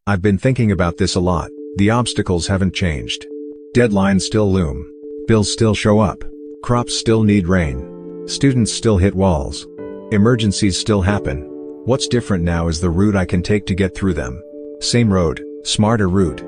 I've been thinking about this a lot. The obstacles haven't changed. Deadlines still loom. Bills still show up. Crops still need rain. Students still hit walls. Emergencies still happen. What's different now is the route I can take to get through them. Same road, smarter route.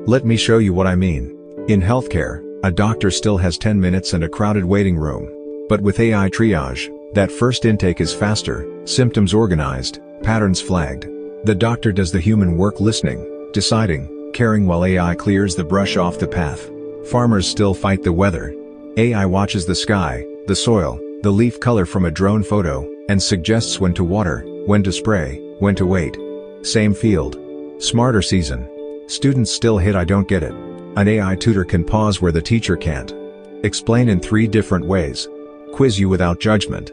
Let me show you what I mean. In healthcare, a doctor still has 10 minutes and a crowded waiting room. But with AI triage, that first intake is faster, symptoms organized, patterns flagged. The doctor does the human work listening, deciding, caring while AI clears the brush off the path. Farmers still fight the weather. AI watches the sky, the soil, the leaf color from a drone photo, and suggests when to water, when to spray, when to wait. Same field. Smarter season. Students still hit I don't get it. An AI tutor can pause where the teacher can't. Explain in 3 different ways. Quiz you without judgment.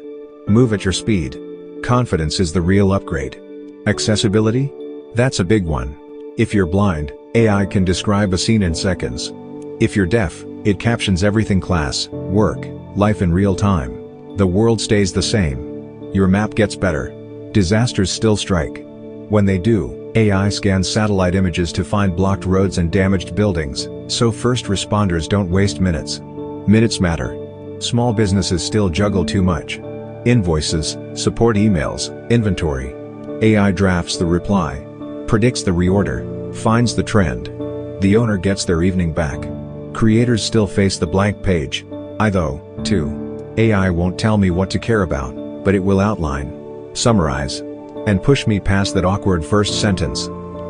Move at your speed. Confidence is the real upgrade. Accessibility? That's a big one. If you're blind, AI can describe a scene in seconds. If you're deaf, it captions everything: class, work, life in real time. The world stays the same. Your map gets better. Disasters still strike. When they do, AI scans satellite images to find blocked roads and damaged buildings, so first responders don't waste minutes. Minutes matter. Small businesses still juggle too much. Invoices, support emails, inventory. AI drafts the reply, predicts the reorder, finds the trend. The owner gets their evening back. Creators still face the blank page. I though, too. AI won't tell me what to care about, but it will outline, summarize, and push me past that awkward first sentence.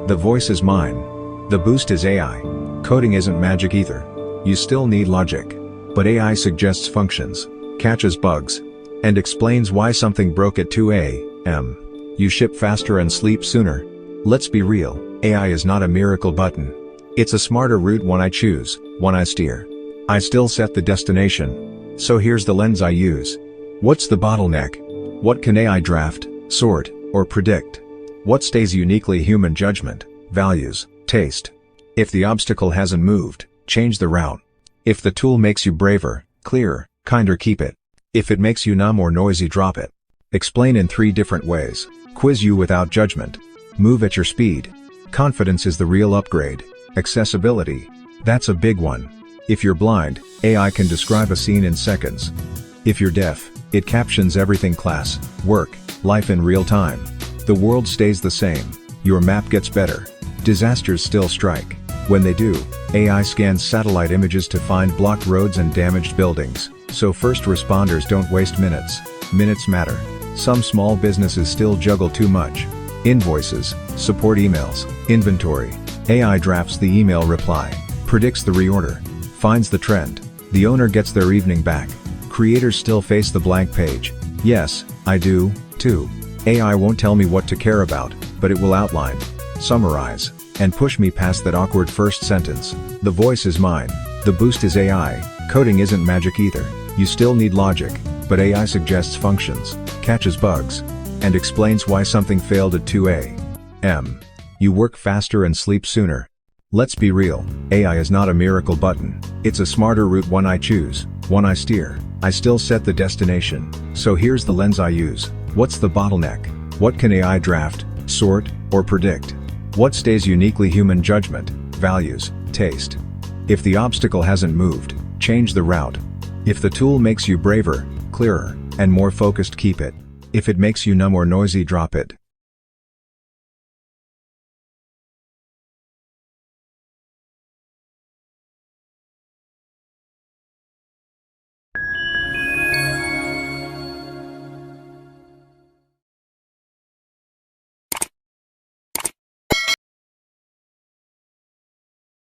The voice is mine. The boost is AI. Coding isn't magic either. You still need logic. But AI suggests functions, catches bugs, and explains why something broke at 2 a.m. You ship faster and sleep sooner. Let's be real, AI is not a miracle button. It's a smarter route one I choose, one I steer. I still set the destination. So here's the lens I use. What's the bottleneck? What can AI draft, sort, or predict? What stays uniquely human: judgment, values, taste? If the obstacle hasn't moved, change the route. If the tool makes you braver, clearer, kinder, keep it. If it makes you numb or noisy, drop it. Explain in 3 different ways. Quiz you without judgment. Move at your speed. Confidence is the real upgrade. Accessibility. That's a big one. If you're blind, AI can describe a scene in seconds. If you're deaf, it captions everything: class, work, life in real time. The world stays the same. Your map gets better. Disasters still strike. When they do, AI scans satellite images to find blocked roads and damaged buildings, so first responders don't waste minutes. Minutes matter. Some small businesses still juggle too much. Invoices, support emails, inventory. AI drafts the email reply, predicts the reorder, finds the trend. The owner gets their evening back. Creators still face the blank page. Yes, I do, too. AI won't tell me what to care about, but it will outline, summarize, and push me past that awkward first sentence. The voice is mine. The boost is AI. Coding isn't magic either. You still need logic, but AI suggests functions, catches bugs, and explains why something failed at 2 a.m. You work faster and sleep sooner. Let's be real, AI is not a miracle button. It's a smarter route one I choose, one I steer. I still set the destination. So here's the lens I use. What's the bottleneck? What can AI draft, sort, or predict? What stays uniquely human: judgment, values, taste? If the obstacle hasn't moved, change the route. If the tool makes you braver, clearer, and more focused, keep it. If it makes you numb or noisy, drop it.